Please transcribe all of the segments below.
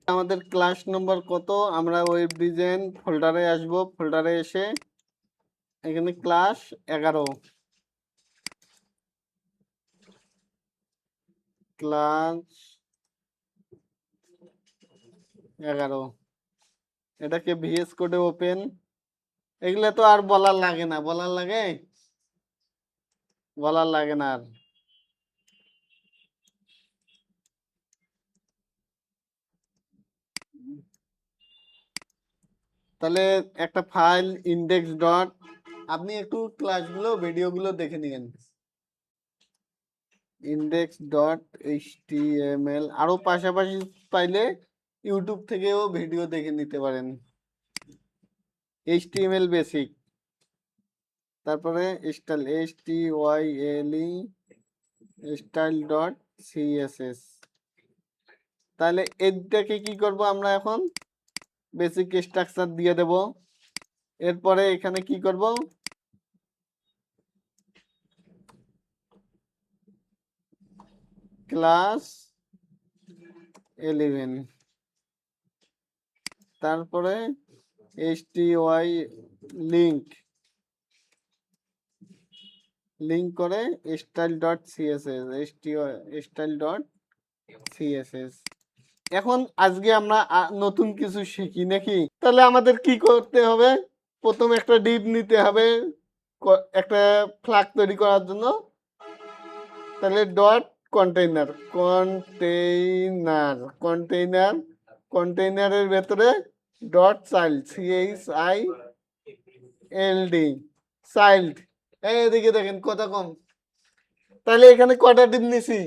আমাদের ক্লাস নম্বর কত? আমরা ওয়েব ডিজাইন ফোল্ডারে আসব, ফোল্ডারে এসে এখানে ক্লাস 11 ক্লাস 11 এটাকে ভিএস কোডে ওপেন। এগুলা তো আর বলার লাগে না, বলার লাগে না আর। তাহলে একটা ফাইল ইন্ডেক্স ডট, আপনি একটু ক্লাসগুলো ভিডিওগুলো দেখে নিন। ইন্ডেক্স ডট এইচটিএমএল আরো পাশাপাশি পাইলে ইউটিউব থেকেও ভিডিও দেখে নিতে পারেন। এইচটিএমএল বেসিক, তারপরে style HTYLE style dot CSS. তাহলে এটাকে কি করব আমরা এখন? বেসিক স্ট্রাকচার দিয়ে দেব। এরপরে এখানে কি করব? ক্লাস 11, তারপরে HTY লিঙ্ক করে style dot CSS, style dot CSS. এখন আজকে আমরা নতুন কিছু শিখি নাকি? তাহলে আমাদের কি করতে হবে? প্রথম একটা ডিভ নিতে হবে একটা ফ্ল্যাগ তৈরি করার জন্য। তাহলে ডট কন্টেইনার, কন্টেইনারের ভেতরে ডট চাইল্ড, CHILD, চাইল্ড। এদিকে দেখেন কত কম। তাহলে এখানে কয়টা ডিম নিছি?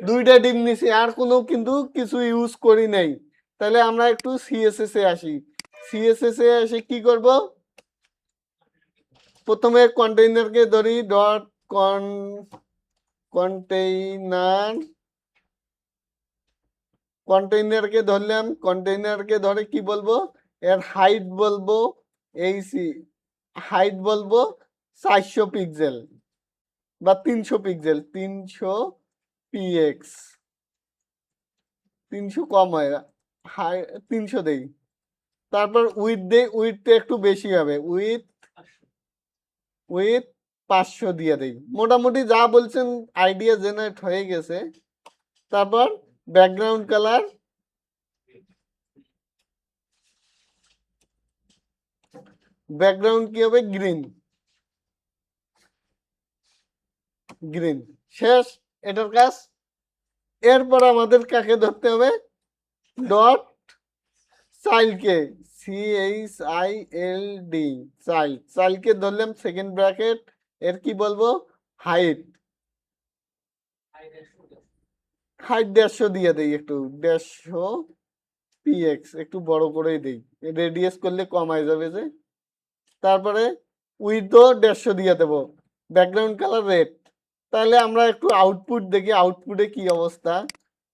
2টা ডিম নিছি, আর কোনো কিন্তু কিছু ইউজ করি নাই। তাহলে আমরা একটু সিএসএস এ আসি। সিএসএস এ এসে কি করব? প্রথমে কন্টেইনারকে ধরি, ডট কন্টেইনারকে ধরলাম। কন্টেইনারকে ধরে কি বলবো? এর হাইট বলবো, হাইট বলবো 400 পিক্সেল বা 300 পিক্সেল, 300 পিএক্স। 300 কম হয়, 300 দেই। তারপর উইথটা একটু বেশি হবে, উইথ 500 দিয়ে দেই। মোটামুটি যা বলছেন আইডিয়া জেনারেট হয়ে গেছে। তারপর ব্যাকগ্রাউন্ড কালার, কি হবে? গ্রিন। শেষ এটার কাজ। এরপর আমাদের কাকে ধরতে হবে? ডট চাইল্ডকে, CHILD, চাইল্ডকে ধরলাম। সেকেন্ড ব্র্যাকেট, এর কি বলবো? হাইট 150 দিয়ে দেই, একটু 150 পিএক্স, একটু বড় করেই দেই, রেডিয়াস করলে কমায় যাবে যে। তারপরে উইথও 150 দিয়ে দেবো। Background colour red. তাহলে আমরা একটু আউটপুট দেখি, আউটপুটে কি অবস্থা।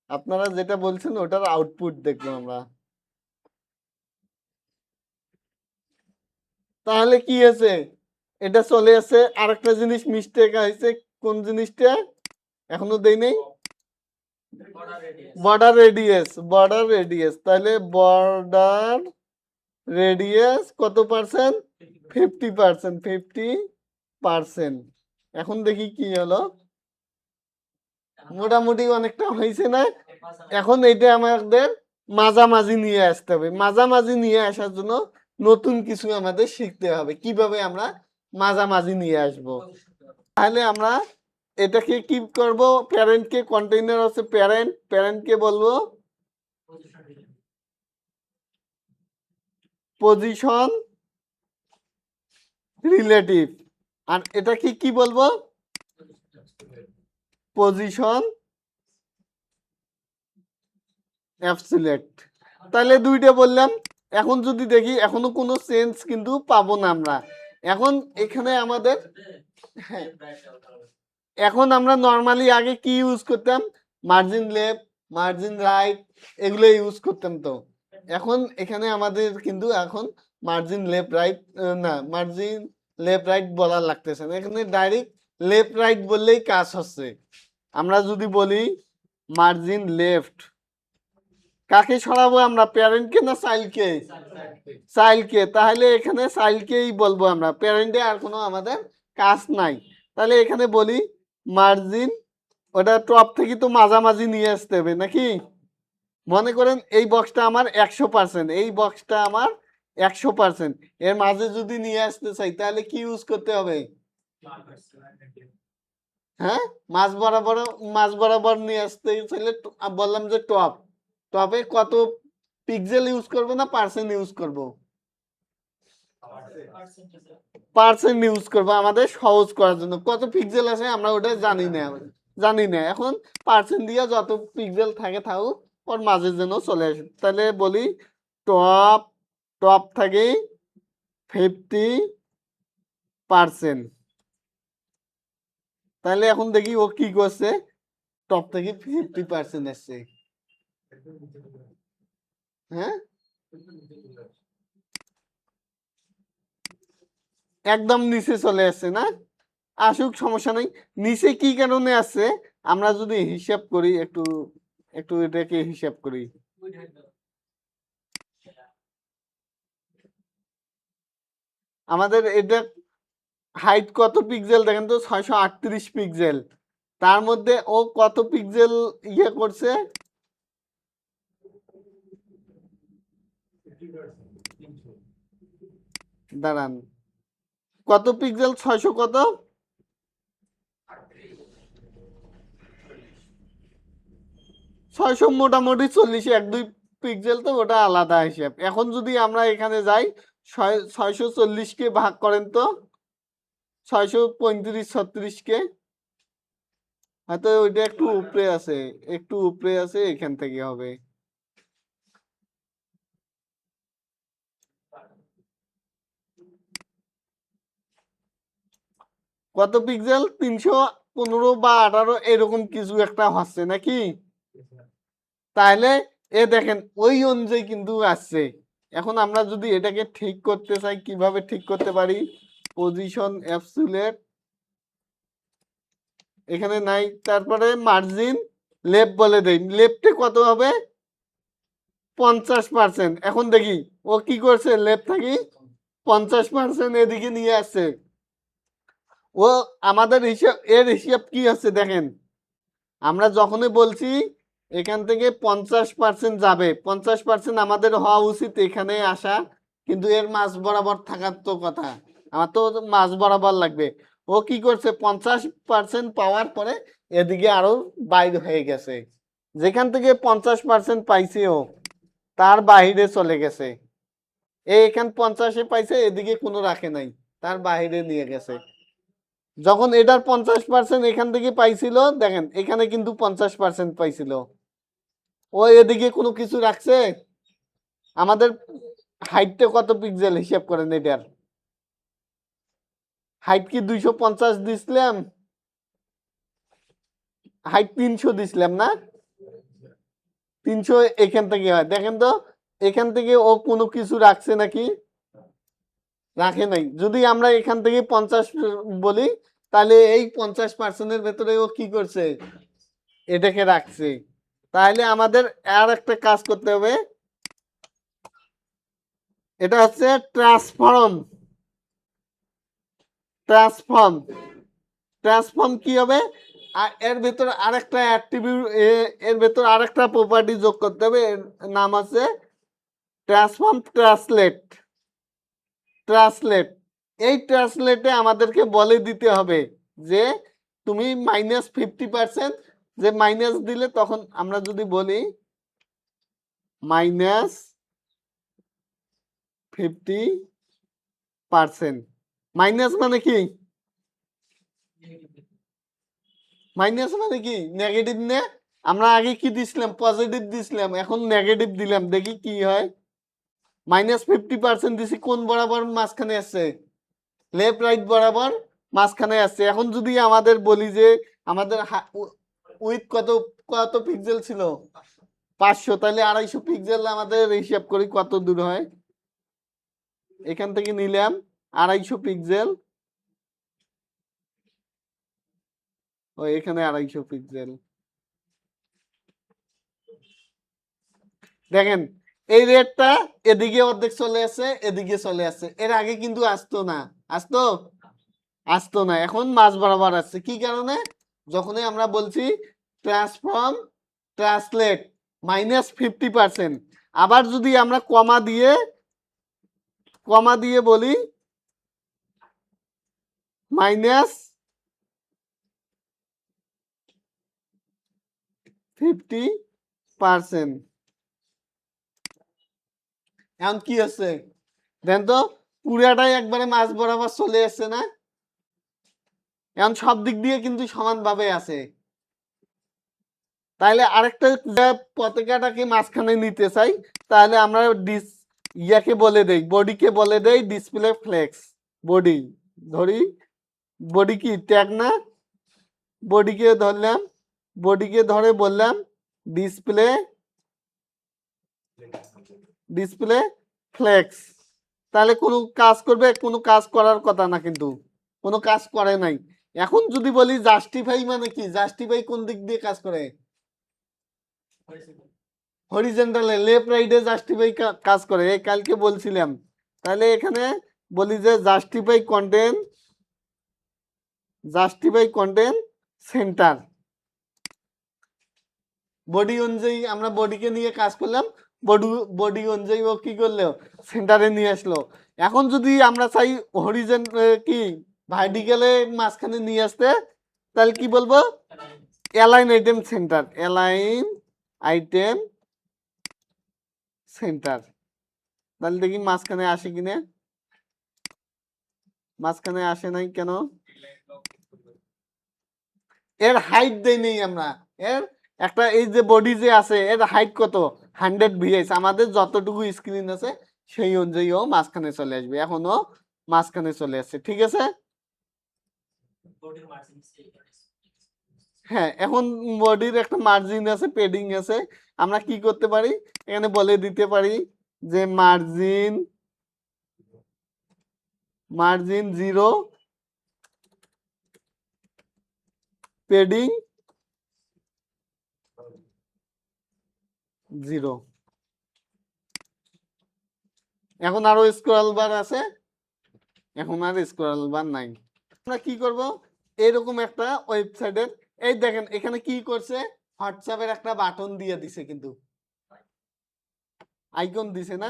আপনারা যেটা বলছেন ওটার আউটপুট দেখবো আমরা। তাহলে কি আছে? এটা চলে আসে। আরেকটা জিনিস মিস্টেক হয়েছে। কোন জিনিসটা এখনো দেই নাই? Border radius. তাহলে বর্ডার রেডিয়াস কত পার্সেন্ট? 50%। এখন দেখি কি হলো। মোটামুটি অনেকটা হয়েছে না? এখন এটা আমাদের মাঝামাঝি নিয়ে আসতে হবে। মাঝামাঝি নিয়ে আসার জন্য নতুন কিছু আমাদের শিখতে হবে, কিভাবে আমরা মাঝামাঝি নিয়ে আসব। তাহলে আমরা এটাকে কি করব? প্যারেন্টকে, কন্টেইনার আছে প্যারেন্টকে বলবো পজিশন রিলেটিভ। আর এটা কি বলবো? Position absolute. তাহলে 2টা বললাম। এখন যদি দেখি এখনো কোনো চেঞ্জ কিন্তু পাবো না আমরা। এখন এখানে আমাদের, হ্যাঁ, এখন আমরা নর্মালি আগে কি ইউজ করতাম? মার্জিন লেফট, মার্জিন রাইট, এগুলো ইউজ করতাম। তো এখন এখানে আমাদের কিন্তু এখন মার্জিন লেফট রাইট, না, মার্জিন লেফট রাইট বলা লাগতেছে না। এখানে ডাইরেক্ট লেফট রাইট বললেই কাজ হচ্ছে। আমরা যদি বলি মার্জিন লেফট কাকে সরাবো আমরা, প্যারেন্টকে না চাইল্ডকে? চাইল্ডকে। তাহলে এখানে চাইল্ডকেই বলবো আমরা, প্যারেন্টে আর কোনো আমাদের কাজ নাই। তাহলে এখানে বলি মার্জিন, ওটা টপ থেকে তো মাঝামাঝি নিয়ে আসতে হবে নাকি? মনে করেন এই বক্সটা আমার 100%, এই বক্সটা আমার 100%, এর মাঝে যদি নিয়ে আসতে চাই তাহলে কি ইউজ করতে হবে? হ্যাঁ, মাঝ বরাবর নিয়ে আসতে চাইলে বললাম যে টপ, টপে কত পিক্সেল ইউজ করবো না পার্সেন্ট ইউজ করবো? পার্সেন্ট ইউজ করবো আমাদের সহজ করার জন্য। কত পিক্সেল আছে আমরা ওটা জানি না এখন পার্সেন্ট দিয়ে যত পিক্সেল থাকে থাকুক, ওর মাঝে যেন চলে আসে। তাহলে বলি টপ, টপ থাকে 50%। তাহলে এখন দেখি ও কি করছে, টপ থেকে 50% আসছে। হ্যাঁ, একদম নিচে চলে আসছে না? আসুক, সমস্যা নেই। নিচে কি কারণে আছে আমরা যদি হিসাব করি, একটু একটু এটাকে হিসাব করি। আমাদের এটা হাইট কত পিক্সেল দেখেন তো, 638 পিক্সেল। তার মধ্যে ও কত পিক্সেল ইয়ে করছে? দাঁড়ান, কত পিক্সেল? 600 কত? 600 মোটামুটি 40, 1-2 পিক্সেল তো ওটা আলাদা হিসাব। এখন যদি আমরা এখানে যাই 640 কে ভাগ করেন তো 635-36 কে, হয়তো ওইটা একটু উপরে আছে, একটু উপরে আছে, এখান থেকে হবে। কত পিক্সেল? 315 বা 18 এরকম কিছু একটা হচ্ছে নাকি? তাহলে এ দেখেন ওই অনুযায়ী কিন্তু আসছে। এখন আমরা যদি এটাকে ঠিক করতে চাই, কিভাবে ঠিক করতে পারি? পজিশন অ্যাবসুলেট এখানে নাই, তারপরে মার্জিন লেফট বলে দেই, লেফটে কত হবে? 50%। এখন দেখি ও কি করছে, লেফট থাকি 50% এদিকে নিয়ে আসছে। ও আমাদের হিসাব, এর হিসাব কি হচ্ছে দেখেন, আমরা যখনই বলছি এখান থেকে 50% যাবে, 50% আমাদের হওয়া উচিত এখানে আসা, কিন্তু এর মাঝ বরাবর থাকার তো কথা, আমার তো মাঝ বরাবর লাগবে। ও কি করছে, 50% পাওয়ার পরে এদিকে আরো বাইর হয়ে গেছে, যেখান থেকে 50% পাইছে ও তার বাহিরে চলে গেছে। এখান 50-এ পাইছে, এদিকে কোনো রাখে নাই, তার বাহিরে নিয়ে গেছে। যখন এটার 50% এখান থেকে পাইছিল, দেখেন এখানে কিন্তু 50% পাইছিল, ও এদিকে কোনো কিছু রাখছে? আমাদের হাইটটা কত পিক্সেল হিসাব করেন, এটার হাইট কি 250 দিছিলাম? হাইট 300 দিছিলাম না? 300 এখান থেকে হয়, দেখেন তো এখান থেকে ও কোনো কিছু রাখছে নাকি? রাখে নাই। যদি আমরা এখান থেকে 50 বলি, তাহলে এই 50%-এর ভেতরে ও কি করছে, এটাকে রাখছে। তাহলে আমাদের আর একটা কাজ করতে হবে, এটা হচ্ছে ট্রান্সফর্ম। ট্রান্সফর্ম ট্রান্সফর্ম কি হবে? আর এর ভেতর আরেকটা অ্যাট্রিবিউট, এর ভেতর আরেকটা প্রপার্টি যোগ করতে হবে, এর নাম আছে ট্রান্সফর্ম ট্রান্সলেট। ট্রান্সলেট, এই ট্রান্সলেটে আমাদেরকে বলে দিতে হবে যে তুমি -50%, যে মাইনাস দিলে তখন আমরা যদি বলি -50%, মাইনাস মানে কি? মাইনাস মানে কি নেগেটিভ নে? আমরা আগে কি দিছিলাম, পজিটিভ দিছিলাম, এখন নেগেটিভ দিলাম, দেখি কি হয়। -50% দিছি, কোন বরাবর? মাঝখানে আছে, লেফট রাইট বরাবর মাঝখানে আছে। এখন যদি আমাদের বলি যে আমাদের উইথ কত, কত পিক্সেল ছিল? 500, তাহলে 250 পিক্সেল আমাদের হিসাব করি কত দূর হয়। এখান থেকে নিলাম 250 পিক্সেল, ও এখানে 250 পিক্সেল। দেখেন এই রেটটা এদিকে অর্ধেক চলে আসছে, এদিকে চলে আসছে, এর আগে কিন্তু আসতো না। আসতো? আসতো না, এখন মাঝ বরাবর আসছে। কি কারণে? যখনই আমরা বলছি ট্রান্সফর্ম ট্রান্সলেট -50%, আবার যদি আমরা কমা দিয়ে বলি -50%, এখন কি আছে দেন তো, পুরাটাই একবারে মাঝ বরাবর চলে আসছে না? এখন সব দিক দিয়ে কিন্তু সমানভাবে আছে। তাহলে আরেকটা পতাকাটাকে মাঝখানে নিতে চাই, তাহলে আমরা ইয়াকে বলে দেই, বডিকে বলে দেই ডিসপ্লে ফ্লেক্স। বডি ধরি, বডি কি ট্যাগ না? বডিকে ধরলাম, বডিকে ধরে বললাম ডিসপ্লে ডিসপ্লে ফ্লেক্স। তাহলে কোনো কাজ করবে? কোনো কাজ করার কথা না, কিন্তু কোনো কাজ করে নাই। এখন যদি বলি জাস্টিফাই মানে কি? জাস্টিফাই কোন দিক দিয়ে কাজ করে? হরিজন্টালে, লেফট রাইটে জাস্টিফাই কাজ করে, এই কালকে বলছিলাম। তাহলে এখানে বলি যে জাস্টিফাই কন্টেন্ট সেন্টার। বডি অনুযায়ী আমরা বডিকে নিয়ে কাজ করলাম, বডি বডি অনুযায়ী ও কি করলো? সেন্টারে নিয়ে আসলো। এখন যদি আমরা চাই হরিজেন কি ভার্টিক্যালে মাঝখানে নিয়ে আসতে, তাহলে কি বলবো? Align item centre, align item centre. তাহলে দেখি মাঝখানে আসে কিনা। মাঝখানে আসে নাই কেন? এর হাইট দেই নেই আমরা। এর একটা এই যে বডি যে আছে, এর হাইট কত? 100 ভিএস। আমাদের যতটুকু স্ক্রিন আছে সেই অনুযায়ী ও মাঝখানে চলে আসবে। এখনো মাঝখানে চলে আসছে, ঠিক আছে। হ্যাঁ, এখন বডির একটা মার্জিন আছে, পেডিং আছে। আমরা কি করতে পারি? এখানে বলে দিতে পারি যে মার্জিন 0, পেডিং 0। এখন আরো স্ক্রল বার আছে? এখন আর স্ক্রল বার নাই। আমরা কি করব? এরকম একটা ওয়েবসাইটের, এই দেখেন এখানে কি করছে, হোয়াটসঅ্যাপের একটা বাটন দিয়ে দিছে, কিন্তু আইকন দিছে না?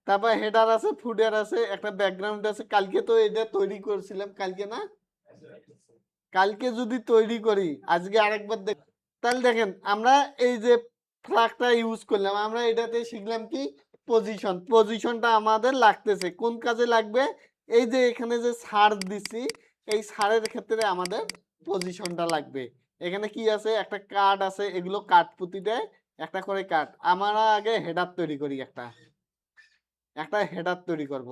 তারপর হেডার আছে, ফুডার আছে, একটা ব্যাকগ্রাউন্ড আছে। কালকে তো এটা তৈরি করছিলাম, কালকে না? কালকে যদি তৈরি করি, আজকে আরেকবার দেখ। তাহলে দেখেন আমরা এই যে ফ্ল্যাগটা ইউজ করলাম, আমরা এটাতে শিখলাম কি? পজিশনটা আমাদের লাগতেছে কোন কাজে লাগবে? এই যে এখানে যে সার দিছি, এই সারের ক্ষেত্রে আমাদের পজিশনটা লাগবে। এখানে কি আছে? একটা কার্ড আছে, এগুলো কার্ড প্রতিটা একটা করে কার্ড। আমরা আগে হেডার তৈরি করি, একটা হেডার তৈরি করব।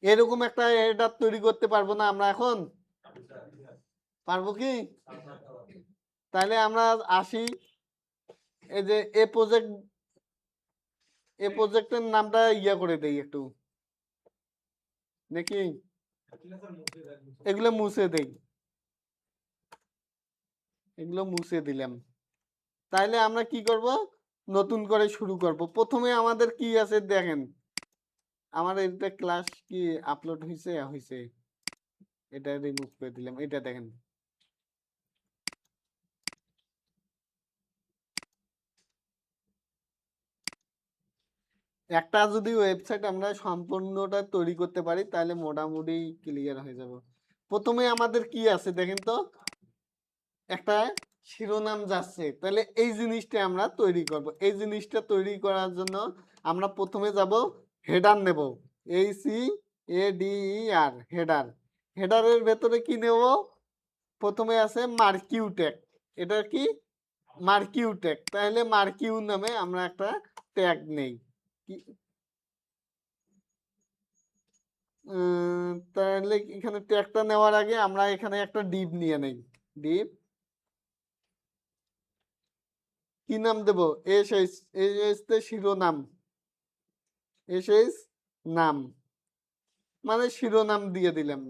এরকম একটা হেডার তৈরি করতে পারবো না আমরা এখন? পারবো কি? তাহলে আমরা আসি, এই যে প্রজেক্টের নামটা ইয়া করে দেই একটু, দেখি এগুলো মুছে দেই, এগুলো মুছে দিলাম। তাইলে আমরা কি করব? নতুন করে শুরু করব। প্রথমে আমাদের কি আছে দেখেন, আমার এটা ক্লাস কি আপলোড হয়েছে, এটা রিমুভ করে দিলাম। এটা দেখেন, একটা যদি ওয়েবসাইট আমরা সম্পূর্ণটা তৈরি করতে পারি, তাহলে মোটামুটি ক্লিয়ার হয়ে যাব। প্রথমে আমাদের কি আছে দেখেন তো, একটা শিরোনাম যাচ্ছে, তাহলে এই জিনিসটা আমরা তৈরি করব। এই জিনিসটা তৈরি করার জন্য আমরা প্রথমে যাব, হেডার নেব, HEADER, হেডার। হেডারের ভেতরে কি নেব? প্রথমে আছে মার্কিউ ট্যাগ। এটা কি? মার্কিউ ট্যাগ। তাহলে মার্কিউ নামে আমরা একটা ট্যাগ নেই। তাহলে এখানে ট্যাগটা নেওয়ার আগে আমরা এখানে একটা ডিপ নিয়ে নেই। ডিপ কি নাম দেব? এস তে শিরোনাম, এস নাম, মানে শিরোনাম দিয়ে দিলাম।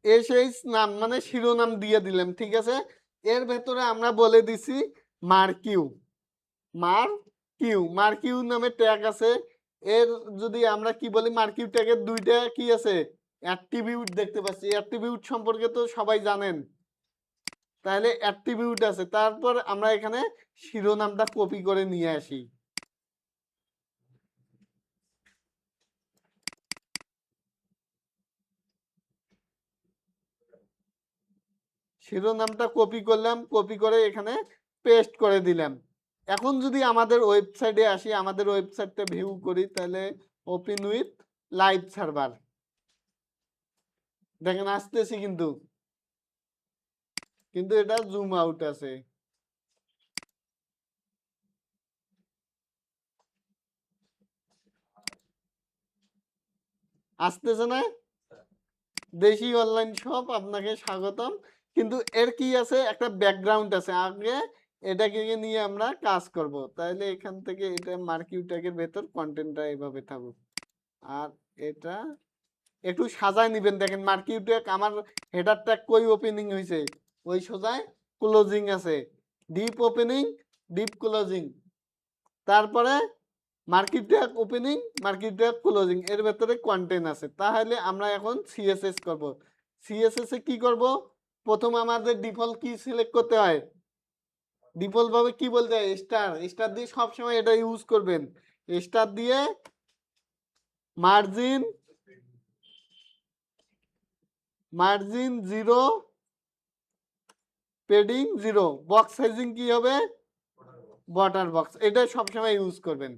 এসএইচ নাম মানে শিরোনাম দিয়ে দিলাম, ঠিক আছে। এর ভেতরে আমরা বলে দিছি মার্কিউ, মার্কিউ নামে ট্যাগ আছে। এর যদি আমরা কি বলি, মার্কিউ ট্যাগের দুইটা কি আছে, অ্যাট্রিবিউট দেখতে পাচ্ছি। অ্যাট্রিবিউট সম্পর্কে তো সবাই জানেন, তাহলে অ্যাট্রিবিউট আছে। তারপর আমরা এখানে শিরোনামটা কপি করে নিয়ে আসি। শিরোনামটা কপি করলাম, কপি করে এখানে পেস্ট করে দিলাম। এখন যদি আমাদের ওয়েবসাইটে আসি, আমাদের ওয়েবসাইটটা ভিউ করি, তাহলে ওপেন উইথ লাইভ সার্ভার, দেখেন আসতেছি, কিন্তু কিন্তু এটা জুম আউট আছে। আসতেছে না? দেশি অনলাইন শপ, আপনাকে স্বাগতম। কিন্তু এর কি আছে, একটা ব্যাকগ্রাউন্ড আছে। আগে এটাকে নিয়ে আমরা কাজ করব। তাহলে এখান থেকে এটা মার্কিউ ট্যাগের ভেতর কন্টেন্টটা এভাবে থাকুক। আর এটা একটু সাজায় নিবেন। দেখেন মার্কিউ ট্যাগ আমার হেডার ট্যাগ কই ওপেনিং হয়েছে, ওই সোজায় ক্লোজিং আছে। ডিপ ওপেনিং, ডিপ ক্লোজিং, তারপরে market tag opening, market tag closing, এর ভেতরে কন্টেন্ট আছে। তাহলে আমরা এখন সিএসএস করব। সিএসএস এ কি করব, প্রথম আমাদের ডিফল্ট কি সিলেক্ট করতে হয়, ডিফল্ট ভাবে কি বলতে হয়, স্টার। স্টার দিয়ে সবসময় এটা ইউজ করবেন। স্টার দিয়ে margin, margin 0, padding 0, box sizing কি হবে, বর্ডার বক্স, এটা সবসময় ইউজ করবেন।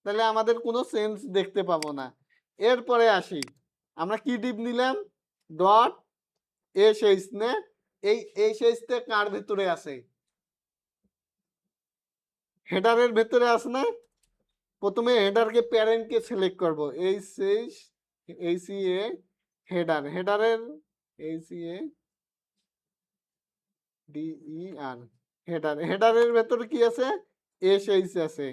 তাহলে আমাদের কোনো সেন্স দেখতে পাবো না। এরপরে আসি, আমরা কি ডিপ নিলাম, ডট এসএইচ নে। এই এসএইচটা কার ভেতরে আছে, হেডারের ভেতরে আছে না। প্রথমে হেডারকে প্যারেন্টকে সিলেক্ট করব, এইচএইচ এইচএ হেডার, হেডারের এইচএ ডিইআর হেডার, হেডারের ভেতরে কি আছে, এসএইচ আছে।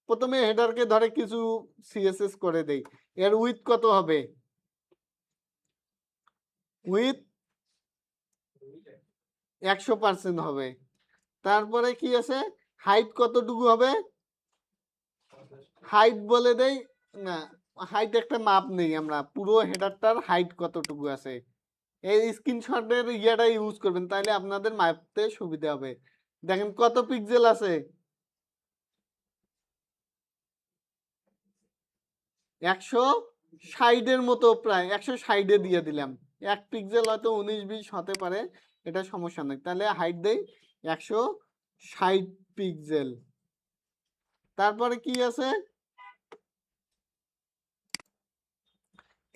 প্রথমে হেডারকে ধরে কিছু সিএসএস করে দেই। এর উইথ কত হবে, উইথ 100% হবে। তারপরে কি আছে, হাইট কতটুকু হবে, হাইট বলে দেই না, হাইট একটা মাপ নেই, আমরা পুরো হেডারটার হাইট কতটুকু আছে। এই স্ক্রিনশটের ইয়াটা ইউজ করবেন, তাহলে আপনাদের মাপতে সুবিধা হবে। দেখেন কত পিক্সেল আছে, 160-এর মতো, প্রায় 160-এ দিয়ে দিলাম। 1 পিক্সেল হয়তো 19-20 হতে পারে, এটা সমস্যা নেই। তাহলে হাইট দেই 160 পিক্সেল। তারপরে কি আছে,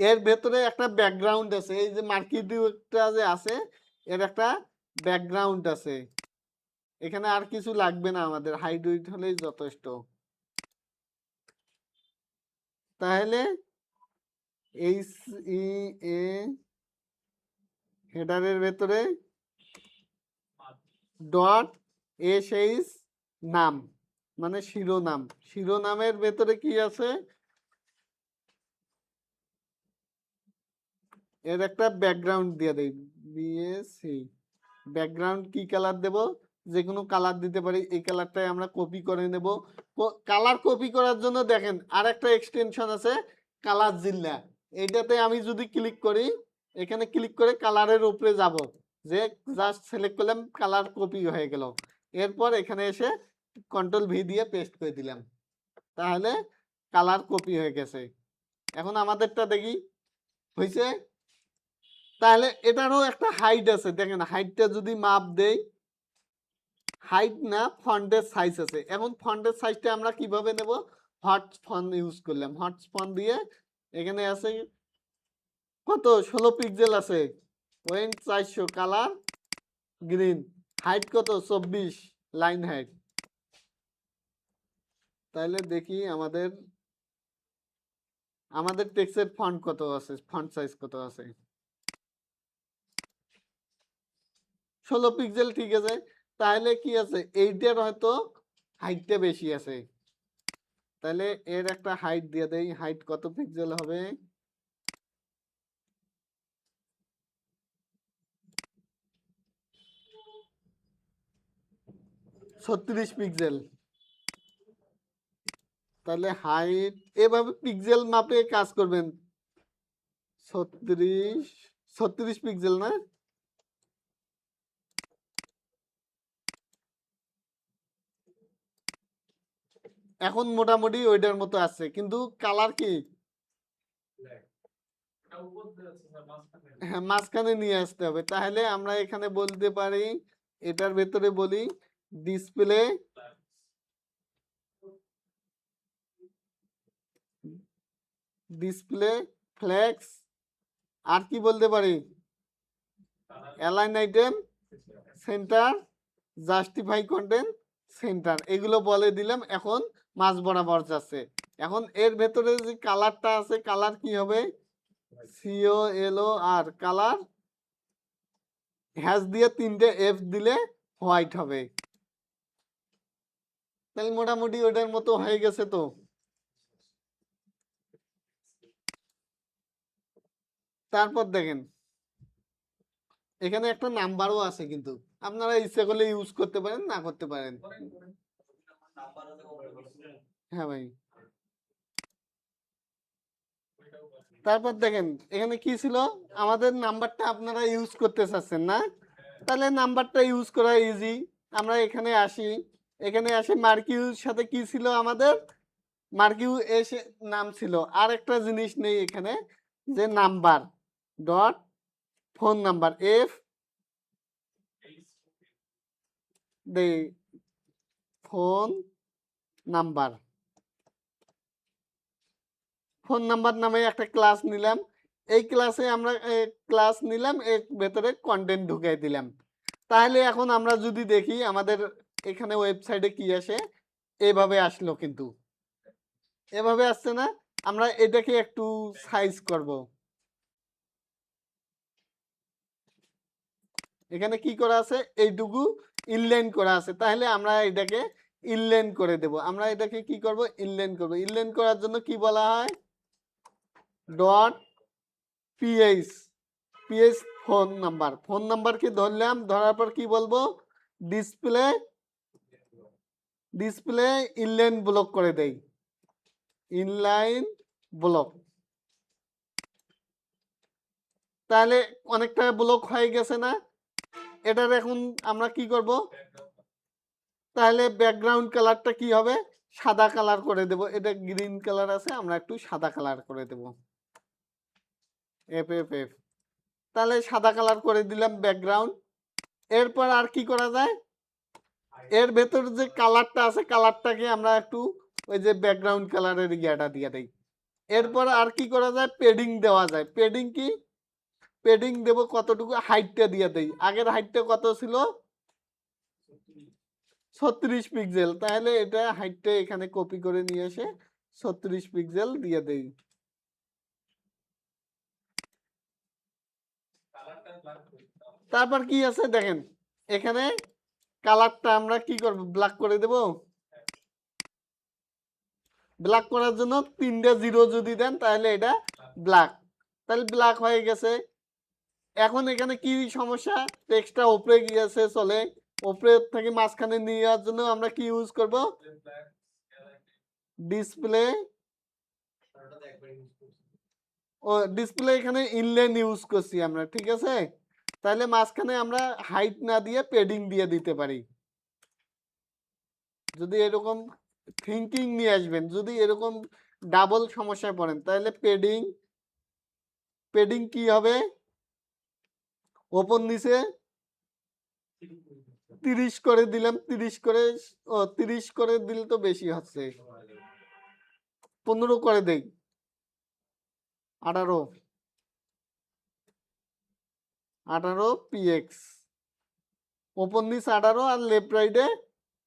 এর ভেতরে একটা ব্যাকগ্রাউন্ড আছে। এই যে মার্কিউটা যে আছে, এর একটা ব্যাকগ্রাউন্ড আছে। এখানে আর কিছু লাগবে না, আমাদের হাইট উইডথ হলেই যথেষ্ট। তাহলে এইচ ই এ হেডারের ভেতরে ডট এসএইচ নাম মানে শিরোনাম, শিরোনামের ভেতরে কি আছে, এর একটা ব্যাকগ্রাউন্ড দিয়ে দেই, বিএসসি। ব্যাকগ্রাউন্ড কি কালার দেব, যে কোনো কালার দিতে পারি। এই কালারটাই আমরা কপি করে নেব। কালার কপি করার জন্য দেখেন আর একটা এক্সটেনশন আছে, কালার জিল্লা। এইটাতে আমি যদি ক্লিক করি, এখানে ক্লিক করে কালারের উপরে যাব, যে জাস্ট সিলেক্ট করলাম, কালার কপি হয়ে গেল। এরপর এখানে এসে কন্ট্রোল-ভি দিয়ে পেস্ট করে দিলাম, তাহলে কালার কপি হয়ে গেছে। এখন আমাদেরটা দেখি হয়েছে। তাহলে এটারও একটা হাইট আছে, দেখেন হাইটটা যদি মাপ দেই, হাইট না ফন্টের সাইজ আছে। এখন ফন্টের সাইজটা আমরা কিভাবে নেব, হট ফন্ট ইউজ করলাম। হট ফন্ট দিয়ে এখানে আছে কত, 16 পিক্সেল আছে, ওয়েন্ট 400, কালার গ্রিন, হাইট কত, 24 লাইন হাইট। তাহলে দেখি আমাদের আমাদের টেক্সটের ফন্ট কত আছে, ফন্ট সাইজ কত আছে, 16 পিক্সেল, ঠিক আছে। তাহলে কি আছে, এইটার হয়তো হাইটটা বেশি আছে। তাহলে এর একটা হাইট দিয়ে দেই, হাইট কত পিক্সেল হবে, 36 পিক্সেল। তাহলে হাইট এভাবে পিক্সেল মাপে কাজ করবেন। 36 পিক্সেল না? এখন মোটামুটি ওইটার মতো আছে, কিন্তু কালার কি? হ্যাঁ, মাঝখানে নিয়ে আসতে হবে। তাহলে আমরা এখানে বলতে পারি, এটার ভেতরে বলি ডিসপ্লে ডিসপ্লে ফ্লেক্স, আর কি বলতে পারি? Align item centre, justify content centre, এগুলো বলে দিলাম। এখন মাঝ বরাবর যাচ্ছে। এখন এর ভেতরে যে কালারটা আছে, কালার কি হবে? COLO আর কালার হ্যাশ দিয়ে 3টে F দিলে হোয়াইট হবে। তাহলে মোটামুটি ওটার মতো হয়ে গেছে তো। তারপর দেখেন এখানে একটা নাম্বারও আছে, কিন্তু আপনারা ইচ্ছা করলে ইউজ করতে পারেন, না করতে পারেন। হ্যাঁ ভাই। তারপর দেখেন এখানে কি ছিল, আমাদের নাম্বারটা আপনারা ইউজ করতে চাচ্ছেন না, তাহলে নাম্বারটা ইউজ করা ইজি। আমরা এখানে আসি, এখানে আসি মার্কিউর সাথে কি ছিল আমাদের? মার্কিউ এসে নাম ছিল। আর একটা জিনিস নেই এখানে, যে number dot phone number of the phone number. Phone number নামে একটা ক্লাস নিলাম। এই ক্লাসে আমরা ক্লাস নিলাম, এর ভেতরে কন্টেন্ট ঢুকাই দিলাম। তাহলে এখন আমরা যদি দেখি আমাদের এখানে ওয়েবসাইটে কি আসে, এভাবে আসলো, কিন্তু এভাবে আসছে না। আমরা এটাকে একটু সাইজ করব। এখানে কি করা আছে? এইটুকু ইনলাইন করা আছে। তাহলে আমরা এটাকে ইনলাইন করে দেব। আমরা এটাকে কি করব? ইনলাইন করব। ইনলাইন করার জন্য কি বলা হয়? Dot PH PH phone number. Phone নাম্বারকে ধরলাম, ধরার পর কি বলবো? ডিসপ্লে ডিসপ্লে ইনলাইন ব্লক করে দেই। Inline block. তাহলে অনেকটা ব্লক হয়ে গেছে না? এটার এখন আমরা কি করব? তাহলে ব্যাকগ্রাউন্ড কালারটা কি হবে? সাদা কালার করে দেব। এটা গ্রিন কালার আছে, আমরা একটু সাদা কালার করে দেব। এফ। তাহলে সাদা কালার করে দিলাম ব্যাকগ্রাউন্ড। এরপর আর কি করা যায়? এর ভেতর যে কালারটা আছে, কালারটাকে আমরা একটু ওই যে ব্যাকগ্রাউন্ড কালারের ইয়াটা দিয়ে দেই। এরপর আর কি করা যায়? পেডিং দেওয়া যায়। পেডিং কি? পেডিং দেব কতটুকু? হাইটটা দিয়ে দেই। আগের হাইটটা কত ছিল? 36 পিক্সেল। তাহলে এটা হাইটটা এখানে কপি করে নিয়ে এসে 36 পিক্সেল দিয়ে দেই। তারপর কি আছে দেখেন, এখানে কালারটা আমরা কি করব? ব্ল্যাক করে দেব। ব্ল্যাক করার জন্য 3টে জিরো যদি দেন, তাহলে এটা ব্ল্যাক। তাহলে ব্ল্যাক হয়ে গেছে। এখন এখানে কি সমস্যা? টেক্সটটা উপরে গিয়েছে, চলে উপরে থেকে মাঝখানে নিয়ে যাওয়ার জন্য আমরা কি ইউজ করব? ডিসপ্লে ও ডিসপ্লে এখানে ইনলাইন ইউজ করছি আমরা, ঠিক আছে। তাহলে মাঝখানে আমরা হাইট না দিয়ে পেডিং দিয়ে দিতে পারি। যদি এরকম থিঙ্কিং নিয়ে আসবেন, যদি এরকম ডাবল সমস্যায় পড়েন, তাহলে পেডিং পেডিং কি হবে? ওপর নিচে 30 করে দিলাম। 30 করে, ও 30 করে দিলে তো বেশি হচ্ছে। 15 করে দেই। 18 পিএক্স। ওপর নিচ 18 আর লেফট রাইটে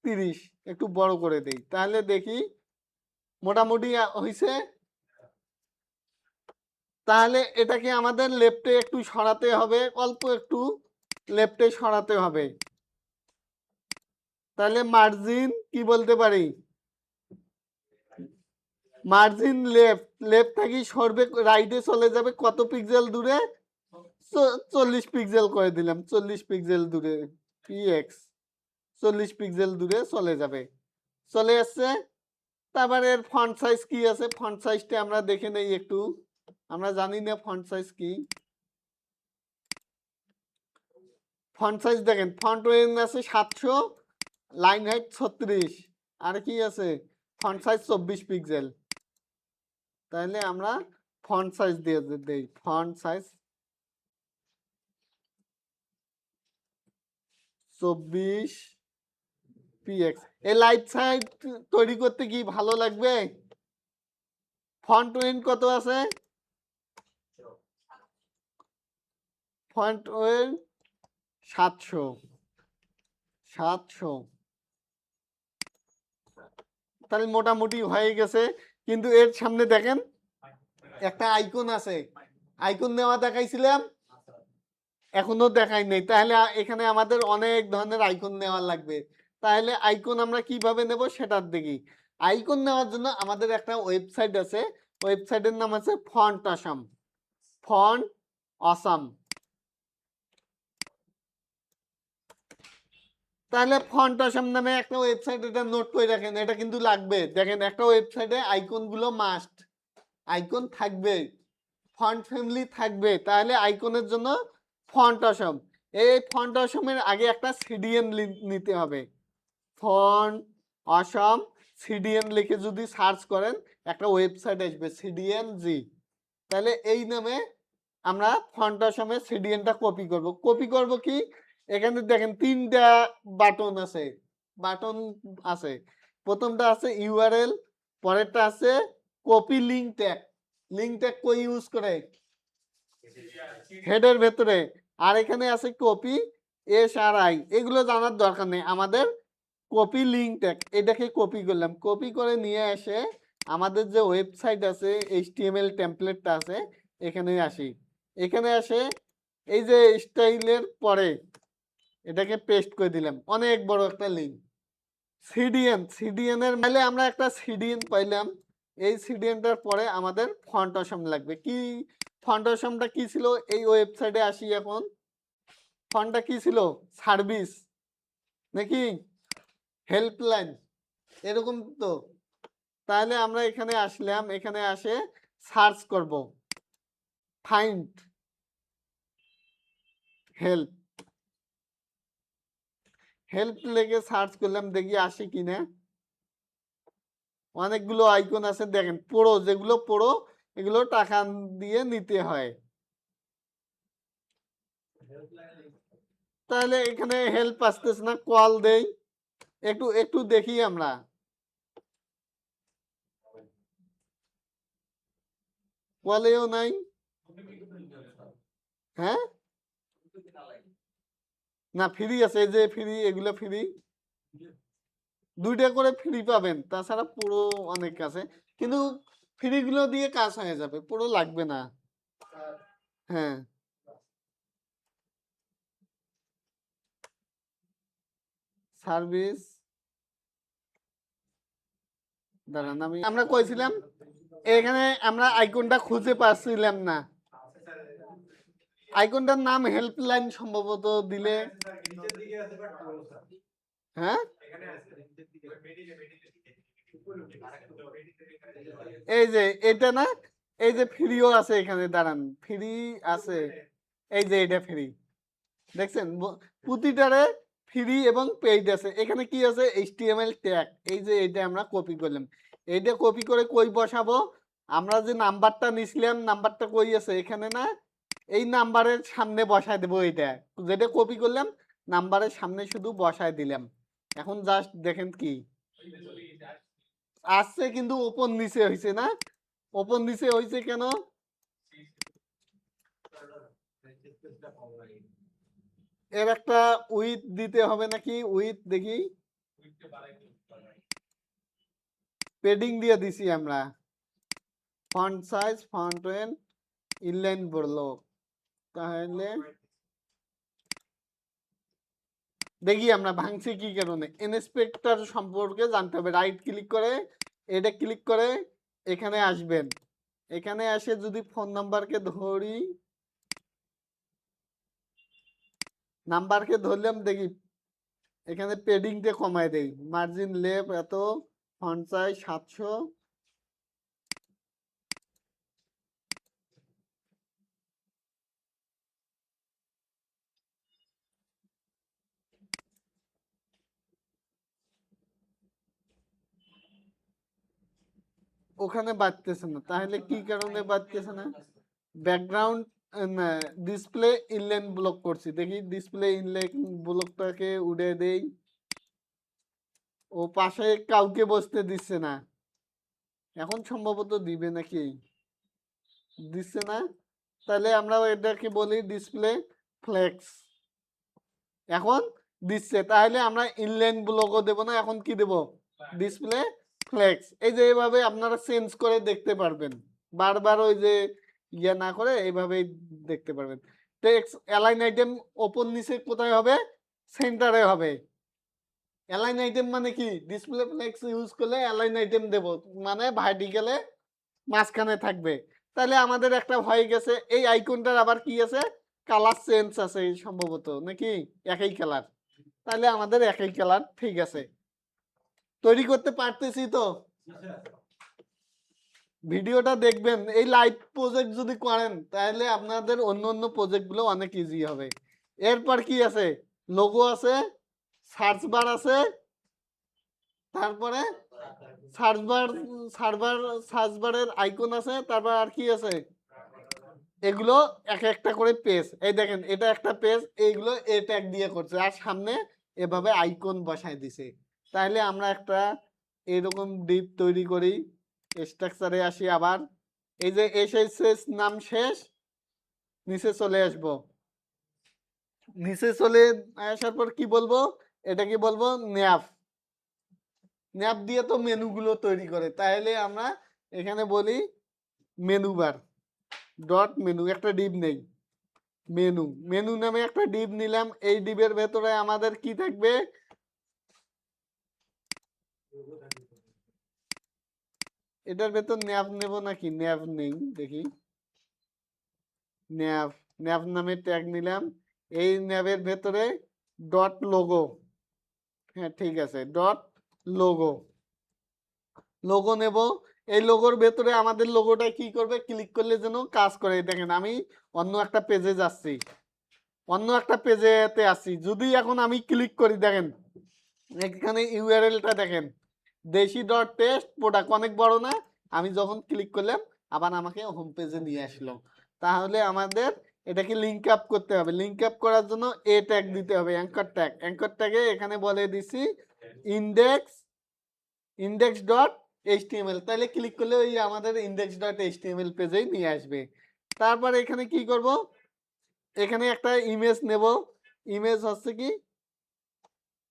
30। একটু বড় করে দেই, তাহলে দেখি মোটামুটি হইছে। তাহলে এটাকে আমাদের লেফটে একটু সরাতে হবে, অল্প একটু লেফটে সরাতে হবে। তাহলে মার্জিন কি বলতে পারি? মার্জিন লেফট, লেফট থেকে সরবে, রাইটে চলে যাবে কত পিক্সেল দূরে? 40 পিক্সেল করে দিলাম। 40 পিক্সেল দূরে পিএক্স। 40 পিক্সেল দূরে চলে যাবে। চলে আসছে। তারপর এর ফন্ট সাইজ কি আছে, ফন্ট সাইজটা আমরা দেখে নেই একটু। আমরা জানি না ফন্ট সাইজ কি। ফন্ট সাইজ দেখেন, ফন্ট ওয়েন আছে 700, লাইন হাইট 36, আর কি আছে ফন্ট সাইজ 24 পিক্সেল। তাহলে আমরা ফন্ট সাইজ দিয়ে দেই, ফন্ট সাইজ 24 px। এই লাইট সাইজ তৈরি করতে কি ভালো লাগবে? ফন্ট ওয়েন কত আছে? Font weight 700। তাহলে মোটামুটি হয়ে গেছে। কিন্তু এর সামনে দেখেন একটা আইকন আছে, আইকন নেওয়া দেখাইছিলাম, এখনো দেখাই নেই। তাহলে এখানে আমাদের অনেক ধরনের আইকন নেওয়া লাগবে। তাহলে আইকন আমরা কিভাবে নেব সেটার দেখি। আইকন নেওয়ার জন্য আমাদের একটা ওয়েবসাইট আছে, ওয়েবসাইটের নাম আছে ফন্ট আসাম। ফন্ট আসাম। তাহলে ফন্ট আসাম নামে একটা ওয়েবসাইট, এটা নোট করে রাখেন, এটা কিন্তু লাগবে। দেখেন একটা ওয়েবসাইটে আইকন গুলো মাস্ট, আইকন থাকবে, ফন্ট ফ্যামিলি থাকবে। তাহলে আইকনের জন্য ফন্ট অসম। এই ফন্ট অসমের আগে একটা সিডিএন নিতে হবে। ফন্ট অসম সিডিএন লিখে যদি সার্চ করেন একটা ওয়েবসাইট আসবে সিডিএন জি। তাহলে এই নামে আমরা ফন্ট অসমের সিডিএনটা কপি করব। কপি করব কি, এখানে দেখেন 3টা বাটন আছে, বাটন আছে। প্রথমটা আছে ইউআরএল, পরেরটা আছে copy link tag. Link tag কই ইউজ করে? হেডের ভেতরে। আর এখানে আছে কপি এসআরআই, এগুলো জানার দরকার নেই আমাদের। কপি লিঙ্ক ট্যাগ, এটাকে কপি করলাম, কপি করে নিয়ে এসে আমাদের যে ওয়েবসাইট আছে এইচটিএমএল টেমপ্লেটটা আছে এখানে আসি। এখানে আসে এই যে স্টাইলের পরে এটাকে পেস্ট করে দিলাম, অনেক বড় একটা লিঙ্ক। সিডিএন, সিডিএন এর মেলে আমরা একটা সিডিএন পাইলাম। এই সিডিএনটার পরে আমাদের ফন্ট অসম লাগবে। কি ফন্ট অসমটা কি ছিল? এই ওয়েবসাইটে আসি এখন, ফন্টটা কি ছিল? সার্ভিস নাকি হেল্পলাইন এরকম তো। তাহলে আমরা এখানে আসলাম, এখানে আসে সার্চ করব, ফাইন্ড হেল্প। হেল্প লেগে সার্চ করলাম, দেখি আসে কিনা। অনেকগুলো আইকন আছে দেখেন, পড়ো, যেগুলো পড়ো এগুলো টাকা দিয়ে নিতে হয়। তাহলে এখানে হেল্প আসতেছে না, কল দেই, একটু একটু দেখি আমরা। কলেও নাই। হ্যাঁ, না ফ্রি আছে, এই যে ফ্রি, এগুলো ফ্রি, 2টা করে ফ্রি পাবেন, তাছাড়া পুরো অনেক আছে। কিন্তু ফ্রি গুলো দিয়ে কাজ হয়ে যাবে, পুরো লাগবে না। হ্যাঁ, সার্ভিস, দাঁড়ান আমরা কইছিলাম এখানে আমরা আইকনটা খুঁজে পাচ্ছিলাম না। আইকনটার নাম হেল্পলাইন সম্ভবত দিলে। হ্যাঁ, এই যে এটা না, এই যে ফ্রিও আছে এখানে, দাঁড়ান, ফ্রি আছে, এই যে এটা ফ্রি, দেখছেন প্রতিটারে ফ্রি এবং পেইড আছে। এখানে কি আছে? এইচটিএমএল ট্যাগ, এই যে এটা আমরা কপি করলাম। এইটা কপি করে কই বসাবো? আমরা যে নাম্বারটা নিছিলাম, নাম্বারটা কই আছে? এখানে না, এই নাম্বারের সামনে বসায় দেবো। এটা যেটা কপি করলাম নাম্বারের সামনে শুধু বসায় দিলাম। এখন জাস্ট দেখেন কি আসছে, কিন্তু ওপর নিচে হয়েছে না। ওপর নিচে হয়েছে কেন? এর একটা উইথ দিতে হবে নাকি? উইথ দেখি, পেডিং দিয়ে দিছি আমরা। Font size, font weight, inline বললো। তাহলে দেখি আমরা ভাঙছি কি কারণে। ইন্সপেক্টর সম্পর্কে জানতে হবে, রাইট ক্লিক করে এটা ক্লিক করে এখানে আসবেন। এখানে আসে যদি ফোন নাম্বারকে ধরি, নাম্বারকে ধরলাম, দেখি এখানে পেডিংটা কমায় দেই, মার্জিন লেফট এত, ফন্ট সাইজ 700, ওখানে বাড়তেছে না, তাহলে কি কারণে বাড়তেছে না? ব্যাকগ্রাউন্ড ডিসপ্লে ইনলাইন ব্লক করছি, দেখি ডিসপ্লে ইনলাইন ব্লকটাকে উড়ে দেই, ও পাশে কাউকে বসতে দিচ্ছে না, এখন সম্ভবত দিবে নাকি, দিচ্ছে না, তাহলে আমরা এটাকে বলি ডিসপ্লে ফ্লেক্স, এখন দিচ্ছে, তাহলে আমরা ইনলাইন ব্লকও দেব না, এখন কি দেব, ডিসপ্লে ফ্লেক্স। এই যে এইভাবে আপনারা চেঞ্জ করে দেখতে পারবেন, বারবার ওই যে ইয়ে না করে এইভাবেই দেখতে পারবেন। টেক্সট অ্যালাইন আইটেম ওপর নিচে কোথায় হবে, সেন্টারে হবে। অ্যালাইন আইটেম মানে কি, ডিসপ্লে ফ্লেক্স ইউজ করলে অ্যালাইন আইটেম দেব, মানে ভার্টিক্যালে মাঝখানে থাকবে। তাহলে আমাদের একটা হয়ে গেছে, এই আইকনটার আবার কি আছে, কালার চেঞ্জ আছে সম্ভবত নাকি, একই কালার, তাহলে আমাদের একই কালার ঠিক আছে, তৈরি করতে পারতেছি তো। ভিডিওটা দেখবেন, এই লাইভ প্রজেক্ট যদি করেন তাহলে আপনাদের অন্য অন্য প্রজেক্ট গুলো অনেক ইজি হবে। এরপর কি আছে, লোগো আছে, সার্চ বার আছে, তারপরে সার্চ বার সার্চ বারের আইকন আছে, তারপর আর কি আছে, এগুলো এক একটা করে পেজ, এই দেখেন এটা একটা পেজ, এইগুলো এ ট্যাগ দিয়ে করছে, আর সামনে এভাবে আইকন বসায় দিছে। তাহলে আমরা একটা এরকম ডিপ তৈরি করি, স্ট্রাকচারে আসি আবার, এই যে এসএসএস নাম শেষ, নিচে চলে আসবো, নিচে চলে আসার পর কি বলবো, এটা কি বলবো, ন্যাপ, ন্যাপ দিয়ে তো মেনুগুলো তৈরি করে, তাহলে আমরা এখানে বলি মেনু বার ডট মেনু, একটা ডিপ নেই, মেনু, মেনু নামে একটা ডিপ নিলাম, এই ডিপের ভেতরে আমাদের কি থাকবে, এটার ভেতর ন্যাপ নেব নাকি, ন্যাপ নেই, দেখি ন্যাপ, ন্যাপ নামে ট্যাগ নিলাম, এই ন্যাপের ভেতরে ডট লোগো, হ্যাঁ ঠিক আছে, ডট লোগো, লোগো নেব, এই লোগোর ভেতরে আমাদের লোগোটা কি করবে, ক্লিক করলে যেন কাজ করে, দেখেন আমি অন্য একটা পেজে যাচ্ছি, অন্য একটা পেজেতে আসি, যদি এখন আমি ক্লিক করি, দেখেন এখানে ইউআরএলটা দেখেন, দেশি ডট টেস্ট প্রোডাক্ট অনেক বড় না, আমি যখন ক্লিক করলাম আবার আমাকে হোম পেজে নিয়ে আসলো। তাহলে আমাদের এটাকে লিঙ্ক আপ করতে হবে, লিঙ্ক আপ করার জন্য এ ট্যাগ দিতে হবে, অ্যাঙ্কর ট্যাগ, অ্যাঙ্কর ট্যাগে এখানে বলে দিছি ইন্ডেক্স, ইন্ডেক্স ডট এইচটিএমএল, তাহলে ক্লিক করলে ওই আমাদের ইন্ডেক্স ডট এইচটিএমএল পেজেই নিয়ে আসবে। তারপর এখানে কি করব, এখানে একটা ইমেজ নেব, ইমেজ হচ্ছে কি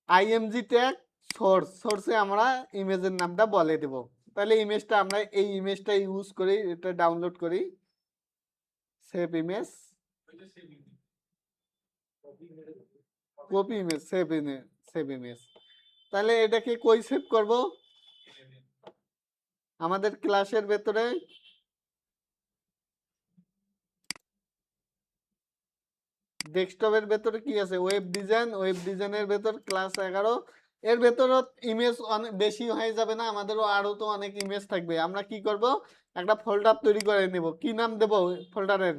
আইএমজি ট্যাগ সোর্স, সোর্সে আমরা ইমেজের নামটা বলে দেব, তাহলে ইমেজটা আমরা এই ইমেজটা ইউজ করি, এটা ডাউনলোড করি, save image, copy image, save image, save image, তাহলে এটাকে কই সেভ করব, আমাদের ক্লাসের ভেতরে, ডেস্কটপের ভেতরে কি আছে, ওয়েব ডিজাইন, ওয়েব ডিজাইনের ভেতর ক্লাস 11, এর ভেতরে ইমেজ অনেক বেশি হয়ে যাবে না, আমাদেরও আরো তো অনেক ইমেজ থাকবে, আমরা কি করব, একটা ফোল্ডার তৈরি করে নেব, কি নাম দেব ফোল্ডারের,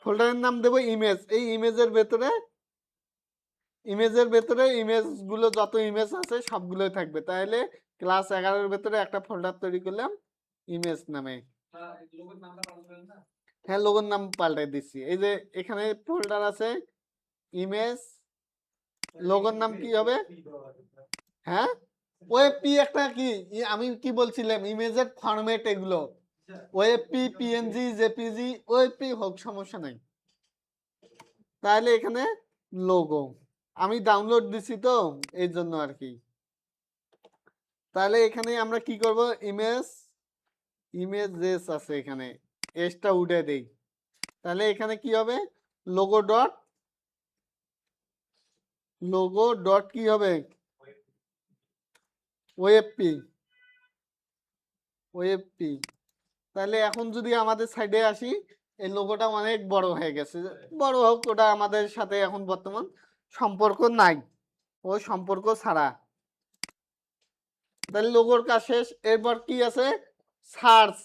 ফোল্ডারের নাম দেব ইমেজ, এই ইমেজের ভেতরে, ইমেজের ভেতরে ইমেজ গুলো যত ইমেজ আছে সবগুলোই থাকবে, তাহলে ক্লাস 11-এর ভেতরে একটা ফোল্ডার তৈরি করলাম ইমেজ নামে, হ্যাঁ লোগোর নাম পাল্টাই দিচ্ছি, এই যে এখানে ফোল্ডার আছে ইমেজ, লোগোর নাম কি হবে, হ্যাঁ ওএপি, একটা কি আমি কি বলছিলাম, ইমেজের ফরম্যাট এগুলো, ওএপি, পিএনজি, জেপিজি, ওএপি হোক সমস্যা নাই, তাহলে এখানে লোগো, আমি ডাউনলোড দিছি তো এই জন্য আর কি, তাহলে এখানে আমরা কি করব, ইমেজ, ইমেজেস আছে এখানে, এসটা উঠে দেই, তাহলে এখানে কি হবে, লোগো ডট, লোগো ডট কি হবে, ওএপি, ওএপি, তাহলে এখন যদি আমাদের সাইডে আসি, এই লোগোটা অনেক বড় হয়ে গেছে, বড় হোক, ওটা আমাদের সাথে এখন বর্তমান সম্পর্ক নাই, ও সম্পর্ক ছাড়া। তাহলে লোগোর কাজ শেষ। এরপর কি আছে? সার্চ।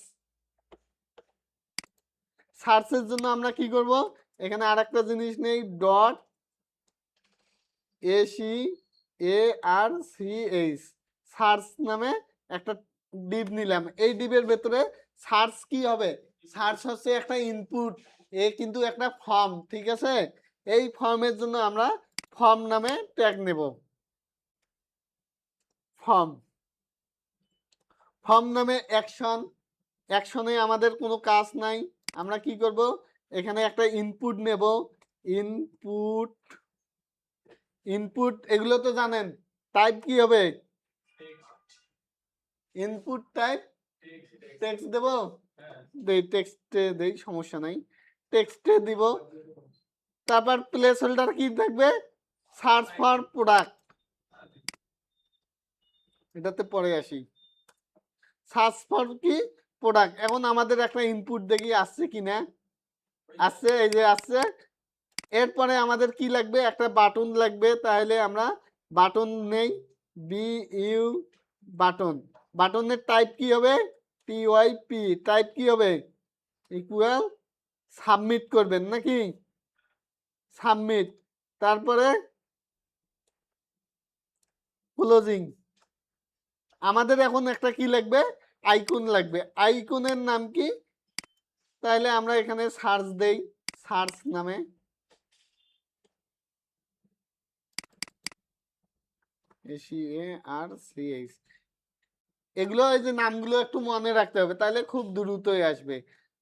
সার্চের জন্য আমরা কি করব? এখানে আরেকটা জিনিস নেই, ডট এসি এ আর সি এইচ, সার্চ নামে একটা ডিভ নিলাম। এই ডিভের ভেতরে সার্চ কি হবে? সার্চ হচ্ছে একটা ইনপুট, এ কিন্তু একটা ফর্ম, ঠিক আছে? এই ফর্মের জন্য আমরা ফর্ম নামে ট্যাগ নেব। ফর্ম, ফর্ম নামে অ্যাকশন, অ্যাকশনে আমাদের কোনো কাজ নাই। আমরা কি করব? এখানে একটা ইনপুট নেব। ইনপুট, ইনপুট এগুলো তো জানেন। টাইপ কি হবে? ইনপুট টাইপ টেক্সট দেব, দেই টেক্সটে দেই, সমস্যা নাই, টেক্সটে দিব। তারপর প্লেস হোল্ডার কি থাকবে? সার্চ ফর প্রোডাক্ট, এটাতে পরে আসি। সার্চ ফর কি? প্রোডাক্ট। এখন আমাদের একটা ইনপুট দেখি আসছে কিনা। আসছে, এই যে আসছে। এরপরে আমাদের কি লাগবে? একটা বাটন লাগবে, তাহলে আমরা বাটন নেই, বি ইউ বাটন। বাটনের টাইপ কি হবে? P Y P. টাইপ কি হবে? ইকুয়াল সাবমিট করবেন নাকি? সাবমিট। তারপরে ক্লোজিং। আমাদের এখন একটা কি লাগবে? আইকন লাগবে। আইকনের নাম কি? তাহলে আমরা এখানে সার্চ দেই, সার্চ নামে। এসি এ আর সি এইচ, এগুলো এই যে নামগুলো একটু মনে রাখতে হবে, তাহলে খুব দ্রুতই আসবে।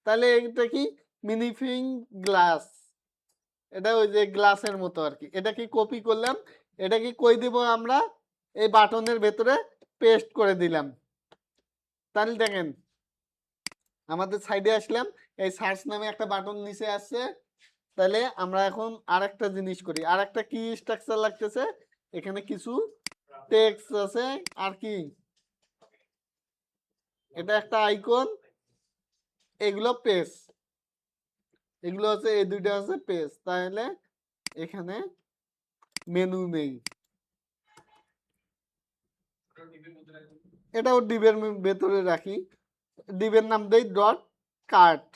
তাহলে এটা কি? মিনিফিং গ্লাস, এটা ওই যে গ্লাসের মতো আর কি। এটা কি কপি করলাম, এটা কি কই দিব আমরা? এই বাটনের ভেতরে পেস্ট করে দিলাম। তাহলে দেখেন আমাদের সাইডে আসলাম, এই সার্চ নামে একটা বাটন নিচে আসছে। তাহলে আমরা এখন আরেকটা জিনিস করি, আরেকটা কি স্ট্রাকচার লাগতেছে, এখানে কিছু টেক্সট আছে আর কি, এটা একটা আইকন, এগুলো পেজ, এগুলো হচ্ছে এই দুইটা হচ্ছে পেজ। তাহলে এখানে মেনু নেই, এটাও ডিবের ভেতরে রাখি। ডিবের নাম দেই ডট কার্ট।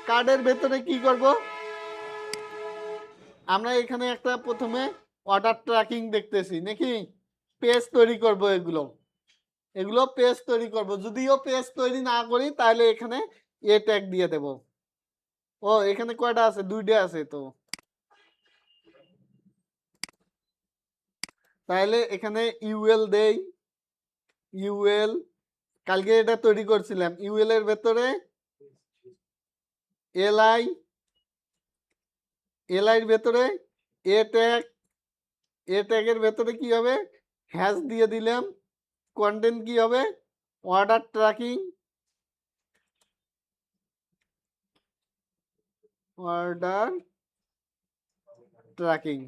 কার্ডের ভেতরে কি করব? আমরা এখানে একটা প্রথমে অর্ডার ট্র্যাকিং দেখতেছি নাকি, পেজ তৈরি করব। এগুলো এগুলো পেজ তৈরি করব। যদিও পেজ তৈরি না করি তাহলে এখানে এ ট্যাগ দিয়ে দেব। ও এখানে কয়টা আছে? দুইটা আছে তো। তাহলে এখানে ইউএল দেই, ইউএল, কালকে এটা তৈরি করছিলাম। ইউএল এর ভেতরে এলআই, এলআই এর ভেতরে এ ট্যাগ, এ ট্যাগের ভেতরে কি হবে? হ্যাশ দিয়ে দিলাম। কন্টেন্ট কি হবে? Order tracking, order tracking.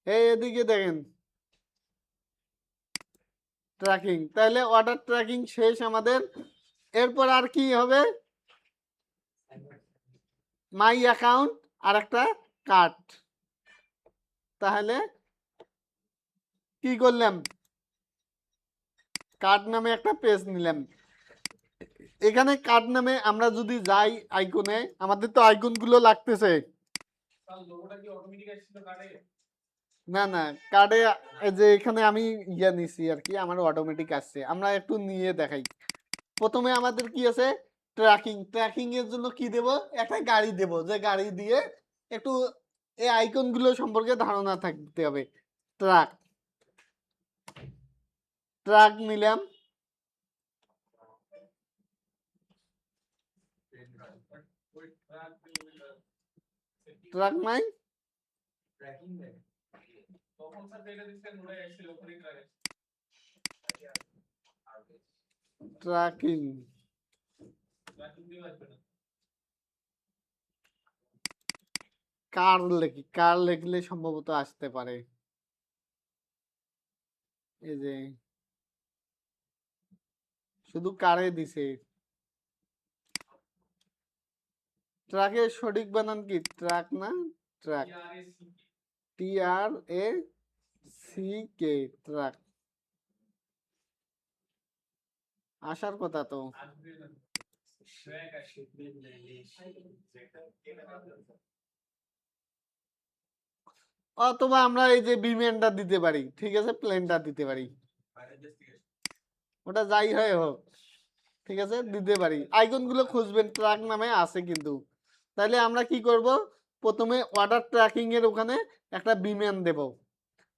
এই এদিকে দেখেন ট্র্যাকিং, তাহলে অর্ডার ট্র্যাকিং শেষ আমাদের। এরপর আর কি হবে? মাই অ্যাকাউন্ট আর একটা কার্ট। তাহলে কি করলাম? কার্ড নামে একটা পেজ নিলাম। এখানে কার্ড নামে আমরা যদি যাই আইকনে, আমাদের তো আইকন গুলো লাগতেছে। না না, কার্ডে যে এখানে আমি ইয়া নিছি আর কি, আমার অটোমেটিক আসছে। আমরা একটু নিয়ে দেখাই। প্রথমে আমাদের কি আছে? ট্র্যাকিং। ট্র্যাকিং এর জন্য কি দেব? একটা গাড়ি দেব, যে গাড়ি দিয়ে একটু এই আইকন গুলো সম্পর্কে ধারণা থাকতে হবে। ট্রাক, ট্রাক নিলাম। ট্রাক নাই, ট্র্যাকিং, কার লিখি, কার লিখলে সম্ভবত আসতে পারে। এই যে শুধু কারে দিছে। ট্রাকের সঠিক বানান কি? ট্রাক না, ট্রাক। TRACK, truck. আসার কথা তো। অথবা আমরা এই যে বিমানটা দিতে পারি, ঠিক আছে, প্লেনটা দিতে পারি, ওটা যাই হয় হোক, ঠিক আছে, দিতে পারি। আইকন গুলো খুঁজবেন, ট্রাক নামে আছে কিন্তু। তাহলে আমরা কি করব, প্রথমে অর্ডার ট্র্যাকিং এর ওখানে একটা বিমান দেব,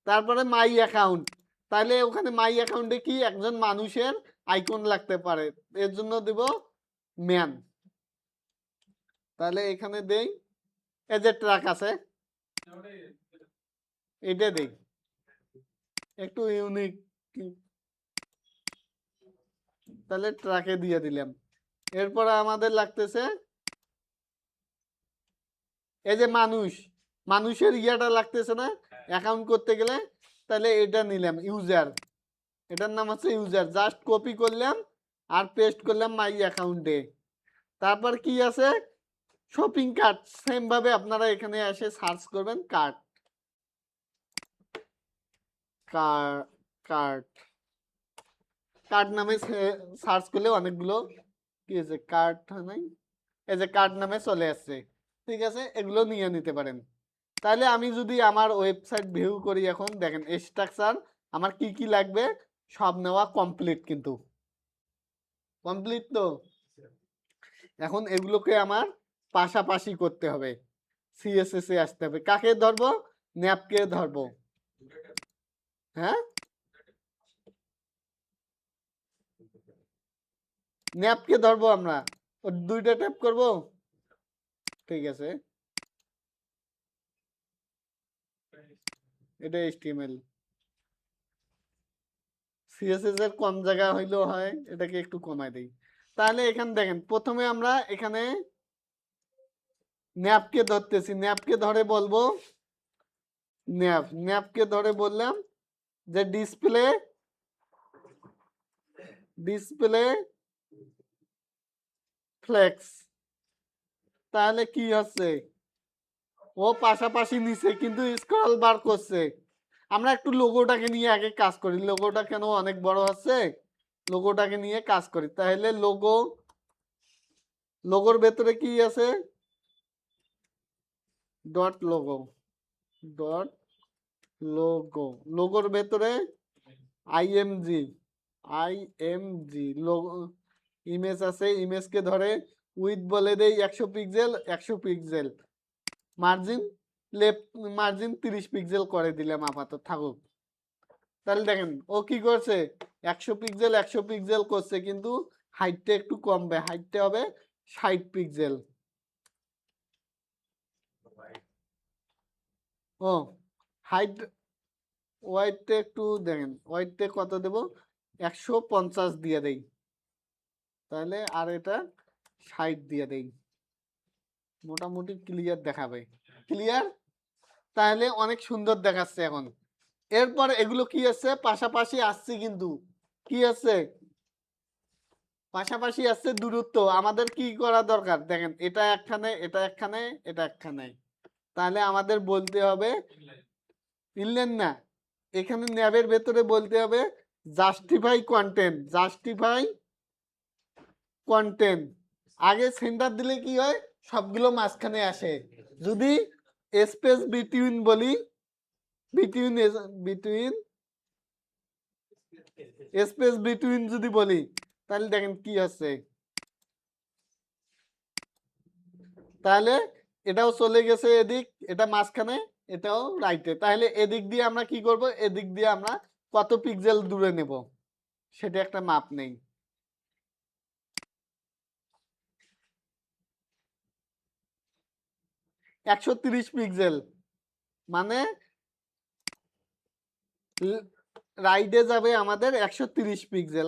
তারপরে মাই অ্যাকাউন্ট। তাহলে ওখানে মাই অ্যাকাউন্টে কি একজন মানুষের আইকন লাগতে পারে, এর জন্য দেব ম্যান। তাহলে এখানে দেই, এই যে ট্রাক আছে, এটা দেই, একটু ইউনিক। তাহলে ট্রাকে দিয়ে দিলাম। এরপরে আমাদের লাগতেছে এই যে মানুষ, মানুষের ইয়াটা লাগতেছে না অ্যাকাউন্ট করতে গেলে, তাহলে এটা নিলাম ইউজার, এটার নাম হচ্ছে ইউজার। জাস্ট কপি করলাম আর পেস্ট করলাম মাই অ্যাকাউন্টে। তারপর কি আছে, শপিং কার্ট। সেম ভাবে আপনারা এখানে এসে সার্চ করবেন কার্ট, কার্ট, কার্ট নামে সার্চ করলে অনেকগুলো কি আছে, কার্ট নাই, এই যে কার্ট নামে চলে আসছে, ঠিক আছে, এগুলো নিয়ে নিতে পারেন। তাহলে আমি যদি আমার ওয়েবসাইট ভিউ করি, এখন দেখেন স্ট্রাকচার আমার কি কি লাগবে সব নেওয়া কমপ্লিট, কিন্তু কমপ্লিট তো। এখন এগুলোকে আমার পাশাপাশি করতে হবে, সিএসএস এ আসতে হবে। কাকে ধরবো, ন্যাপকে ধরবো, হ্যাঁ ন্যাপকে ধরবো আমরা, ও দুইটা ট্যাপ করব, ঠিক আছে, এটা এইচটিএমএল। সিএসএস এর কম জায়গা হইলেও হয়, এটাকে একটু কমাই দেই। তাহলে এখানে দেখেন, প্রথমে আমরা এখানে ন্যাপকে ধরতেছি, ন্যাপকে ধরে বলবো ন্যাপ, ন্যাপকে ধরে বললাম যে ডিসপ্লে, ডিসপ্লে ফ্লেক্স। তাহলে কি হচ্ছে, ও পাশাপাশি নিচে কিন্তু স্ক্রল বার করছে। আমরা একটু লোগোটাকে নিয়ে আগে কাজ করি, লোগোটা কেন অনেক বড় হচ্ছে, লোগোটাকে নিয়ে কাজ করি। তাহলে লোগো, লোগোর ভেতরে কি আছে, ডট লোগো, ডট লোগো, লোগোর ভেতরে আইএমজি, আইএমজি লোগো, ইমেজ আছে, ইমেজকে ধরে উইথ বলে দেই 100 pixel, 100 pixel, margin left, margin 30 pixel করে দিলাম, আপাতত থাকুক। তাহলে দেখেন ও কি করছে, 100 পিক্সেল 100 পিক্সেল করছে, কিন্তু হাইটটা একটু কমবে, হাইটটা হবে 60 পিক্সেল। ও হাইট, ওয়াইডটা একটু দেখেন, ওয়াইডটা কত দেব, 150 দিয়ে দেই, তাহলে আর এটা 60 দিয়ে দেই, মোটামুটি ক্লিয়ার দেখাবে, ক্লিয়ার। তাহলে অনেক সুন্দর দেখাচ্ছে এখন। এরপর এগুলো কি আছে, পাশাপাশি আসছে, কিন্তু কি আছে, পাশাপাশি আসছে দূরত্ব। আমাদের কি করা দরকার, দেখেন এটা একখানে, এটা একখানে, এটা একখানে, তাহলে আমাদের বলতে হবে ইনলেন না, এখানে ন্যাবের ভেতরে বলতে হবে জাস্টিফাই কন্টেন্ট, জাস্টিফাই কন্টেন্ট। আগে সেন্টার দিলে কি হয়, সবগুলো মাঝখানে আসে। যদি স্পেস বিটুইন বলি, বিটুইন, বিটুইন, স্পেস বিটুইন যদি বলি, তাহলে দেখেন কি আছে, তাহলে এটাও চলে গেছে এদিক, এটা মাঝখানে, এটাও রাইটে। তাহলে এদিক দিয়ে আমরা কি করব, এদিক দিয়ে আমরা কত পিক্সেল দূরে নেব, সেটা একটা মাপ নেই। 130 পিক্সেল, মানে রাইডে যাবে আমাদের 130 পিক্সেল।